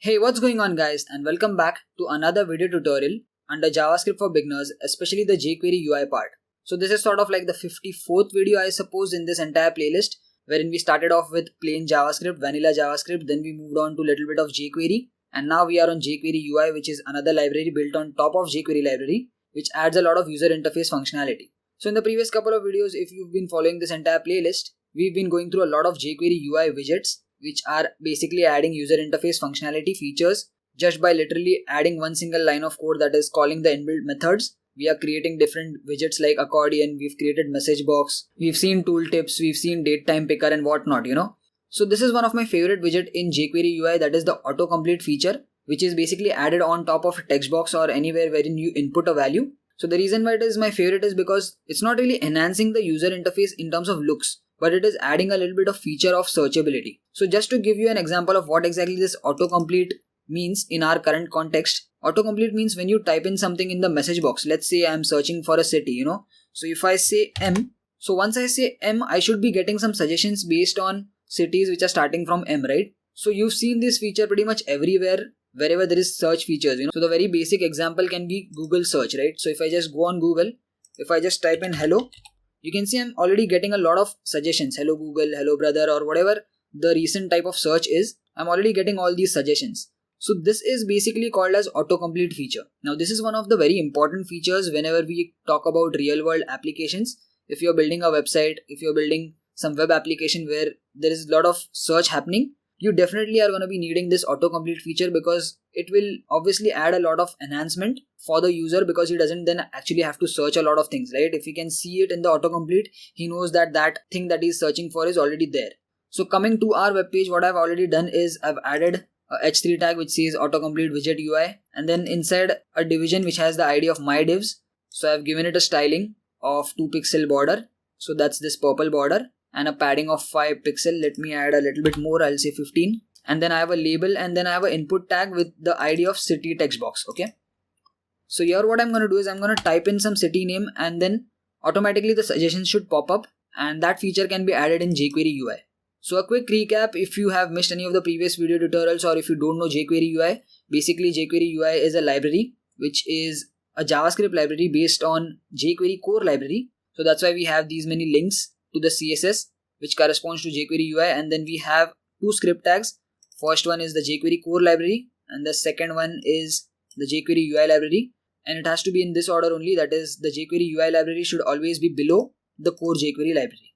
Hey, what's going on guys, and welcome back to another video tutorial under JavaScript for beginners, especially the jQuery UI part. So this is sort of like the 54th video I suppose in this entire playlist, wherein we started off with plain JavaScript, vanilla JavaScript, then we moved on to a little bit of jQuery, and now we are on jQuery UI, which is another library built on top of jQuery library, which adds a lot of user interface functionality. So in the previous couple of videos, if you've been following this entire playlist, we've been going through a lot of jQuery UI widgets, which are basically adding user interface functionality features just by literally adding one single line of code, that is calling the inbuilt methods. We are creating different widgets like accordion, we've created message box, we've seen tooltips, we've seen datetime picker and whatnot. So this is one of my favorite widget in jQuery UI, that is the autocomplete feature, which is basically added on top of a text box or anywhere wherein you input a value. So the reason why it is my favorite is because it's not really enhancing the user interface in terms of looks, but it is adding a little bit of feature of searchability. So just to give you an example of what exactly this autocomplete means in our current context, autocomplete means when you type in something in the message box. Let's say I'm searching for a city, So if I say M, so once I say M, I should be getting some suggestions based on cities which are starting from M, right? So you've seen this feature pretty much everywhere, wherever there is search features, So the very basic example can be Google search, right? So if I just go on Google, if I just type in hello, you can see I'm already getting a lot of suggestions. Hello Google, hello brother, or whatever the recent type of search is. I'm already getting all these suggestions. So this is basically called as autocomplete feature. Now this is one of the very important features whenever we talk about real world applications. If you're building a website, if you're building some web application where there is a lot of search happening, you definitely are going to be needing this autocomplete feature, because it will obviously add a lot of enhancement for the user, because he doesn't then actually have to search a lot of things, right? If he can see it in the autocomplete, he knows that that thing that he's searching for is already there. So coming to our web page, what I've already done is I've added a h3 tag which says autocomplete widget UI, and then inside a division which has the ID of my divs. So I've given it a styling of 2 pixel border. So that's this purple border, and a padding of 5 pixel. Let me add a little bit more, I'll say 15. And then I have a label, and then I have an input tag with the ID of city text box. Okay. So here what I'm going to do is I'm going to type in some city name, and then automatically the suggestions should pop up, and that feature can be added in jQuery UI. So a quick recap, if you have missed any of the previous video tutorials, or if you don't know jQuery UI, basically jQuery UI is a library which is a JavaScript library based on jQuery core library. So that's why we have these many links to the CSS which corresponds to jQuery UI, and then we have two script tags. First one is the jQuery core library, and the second one is the jQuery UI library, and it has to be in this order only, that is the jQuery UI library should always be below the core jQuery library.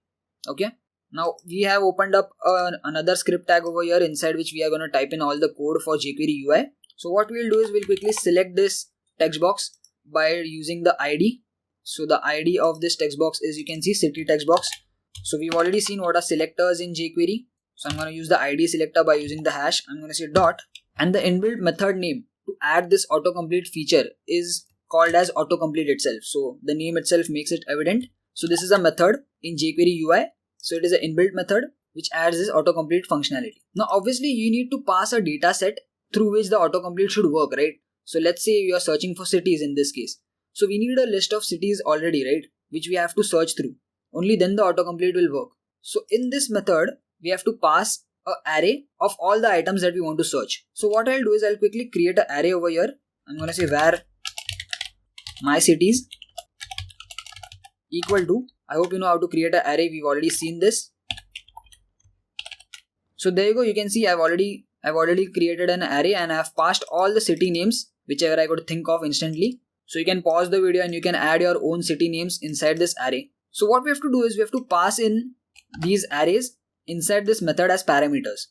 Okay. Now we have opened up another script tag over here, inside which we are going to type in all the code for jQuery UI. So what we'll do is we'll quickly select this text box by using the ID. So the ID of this text box is, you can see, city text box. So we've already seen what are selectors in jQuery. So I'm going to use the ID selector by using the hash. I'm going to say dot, and the inbuilt method name to add this autocomplete feature is called as autocomplete itself. So the name itself makes it evident. So this is a method in jQuery UI. So it is an inbuilt method which adds this autocomplete functionality. Now obviously you need to pass a data set through which the autocomplete should work, right? So let's say you are searching for cities in this case. So we need a list of cities already, right? Which we have to search through. Only then the autocomplete will work. So in this method, we have to pass an array of all the items that we want to search. So what I'll do is I'll quickly create an array over here. I'm going to say var my cities equal to, I hope you know how to create an array. We've already seen this. So there you go. You can see I've already created an array, and I've passed all the city names whichever I could think of instantly. So you can pause the video and you can add your own city names inside this array. So what we have to do is we have to pass in these arrays inside this method as parameters.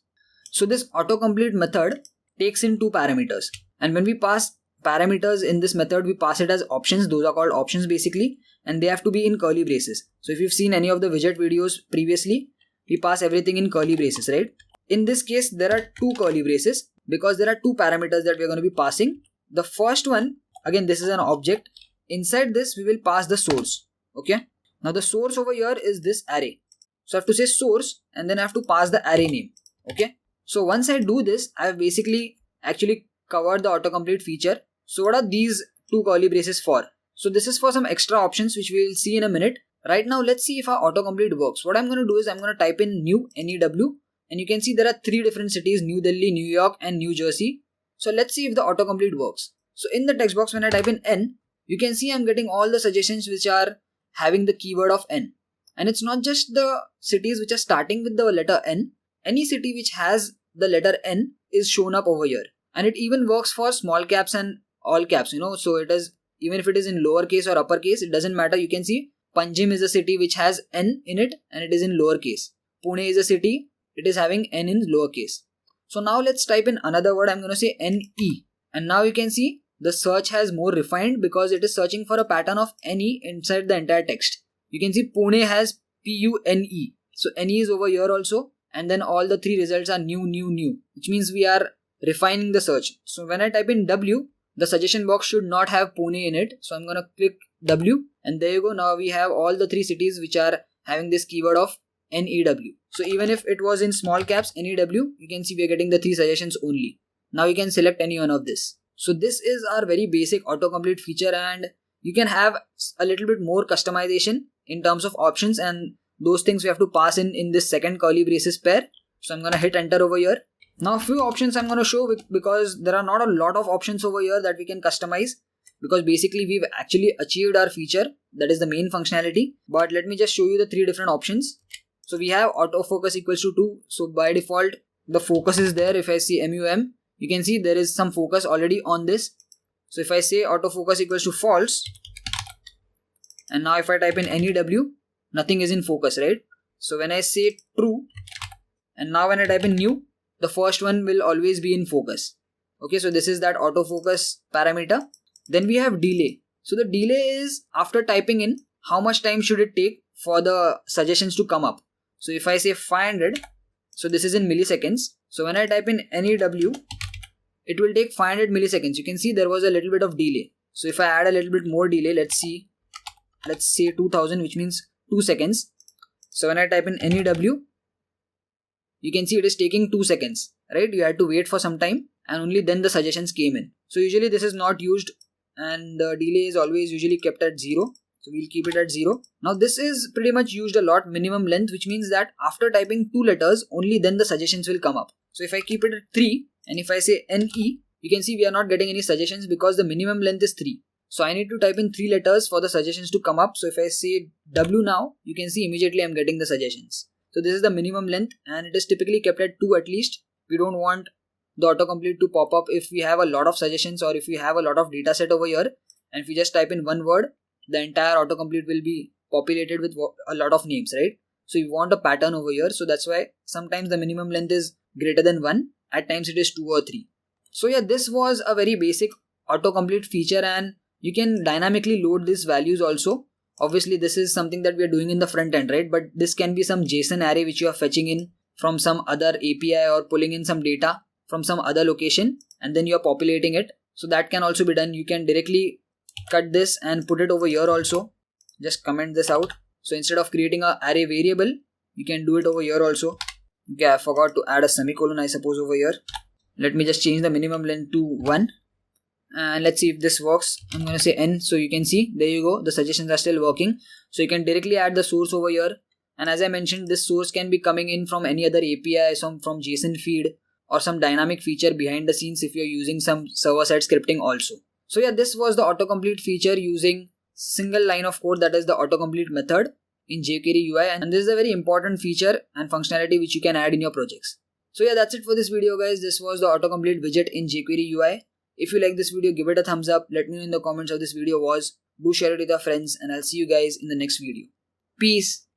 So this autocomplete method takes in two parameters, and when we pass parameters in this method, we pass it as options. Those are called options basically, and they have to be in curly braces. So if you've seen any of the widget videos previously, we pass everything in curly braces, right? In this case, there are two curly braces because there are two parameters that we're going to be passing. The first one, again, this is an object. Inside this, we will pass the source. Okay. Now the source over here is this array. So I have to say source, and then I have to pass the array name. Okay. So once I do this, I have basically actually covered the autocomplete feature. So what are these two curly braces for? So this is for some extra options which we will see in a minute. Right now, let's see if our autocomplete works. What I'm going to do is I'm going to type in new, N-E-W, and you can see there are three different cities, New Delhi, New York, and New Jersey. So let's see if the autocomplete works. So in the text box when I type in N, you can see I'm getting all the suggestions which are having the keyword of N. And it's not just the cities which are starting with the letter N. Any city which has the letter N is shown up over here. And it even works for small caps and all caps, so it is, even if it is in lowercase or uppercase, it doesn't matter. You can see Panjim is a city which has N in it and it is in lowercase. Pune is a city, it is having N in lowercase. So now let's type in another word. I'm going to say NE. And now you can see the search has more refined because it is searching for a pattern of NE inside the entire text. You can see Pune has PUNE. So NE is over here also. And then all the three results are new, which means we are refining the search. So when I type in W, the suggestion box should not have Pune in it. So I'm going to click W and there you go. Now we have all the three cities which are having this keyword of NEW. So even if it was in small caps NEW, you can see we are getting the three suggestions only. Now you can select any one of this. So this is our very basic autocomplete feature, and you can have a little bit more customization in terms of options, and those things we have to pass in this second curly braces pair. So I'm going to hit enter over here. Now a few options I'm going to show because there are not a lot of options over here that we can customize, because basically we've actually achieved our feature, that is the main functionality. But let me just show you the three different options. So we have autofocus equals to 2. So by default the focus is there. If I see MUM, you can see there is some focus already on this. So if I say autofocus equals to false, and now if I type in NEW, nothing is in focus, right? So when I say true, and now when I type in new, the first one will always be in focus. Okay, so this is that autofocus parameter. Then we have delay. So the delay is after typing in, how much time should it take for the suggestions to come up. So if I say 500, so this is in milliseconds. So when I type in NEW, it will take 500 milliseconds. You can see there was a little bit of delay. So if I add a little bit more delay, let's say 2000, which means 2 seconds. So when I type in NEW, you can see it is taking 2 seconds, right? You had to wait for some time and only then the suggestions came in. So usually this is not used and the delay is always usually kept at 0. So we'll keep it at 0. Now this is pretty much used a lot, minimum length, which means that after typing 2 letters, only then the suggestions will come up. So if I keep it at 3 and if I say NE, you can see we are not getting any suggestions because the minimum length is 3. So I need to type in 3 letters for the suggestions to come up. So if I say W now, you can see immediately I'm getting the suggestions. So this is the minimum length and it is typically kept at 2 at least. We don't want the autocomplete to pop up if we have a lot of suggestions or if we have a lot of data set over here. And if we just type in one word, the entire autocomplete will be populated with a lot of names, right? So you want a pattern over here. So that's why sometimes the minimum length is greater than 1. At times it is 2 or 3. So yeah, this was a very basic autocomplete feature and you can dynamically load these values also. Obviously this is something that we are doing in the front end, right? But this can be some JSON array which you are fetching in from some other API or pulling in some data from some other location and then you are populating it. So that can also be done. You can directly cut this and put it over here also. Just comment this out. So instead of creating an array variable, you can do it over here also. Okay, I forgot to add a semicolon, I suppose, over here. Let me just change the minimum length to 1. And let's see if this works. I'm going to say N. So you can see, there you go. The suggestions are still working. So you can directly add the source over here. And as I mentioned, this source can be coming in from any other API, from JSON feed or some dynamic feature behind the scenes if you're using some server-side scripting also. So yeah, this was the autocomplete feature using single line of code, that is the autocomplete method in jQuery UI, and this is a very important feature and functionality which you can add in your projects. So yeah, that's it for this video guys. This was the autocomplete widget in jQuery UI. If you like this video, give it a thumbs up. Let me know in the comments how this video was. Do share it with your friends and I'll see you guys in the next video. Peace.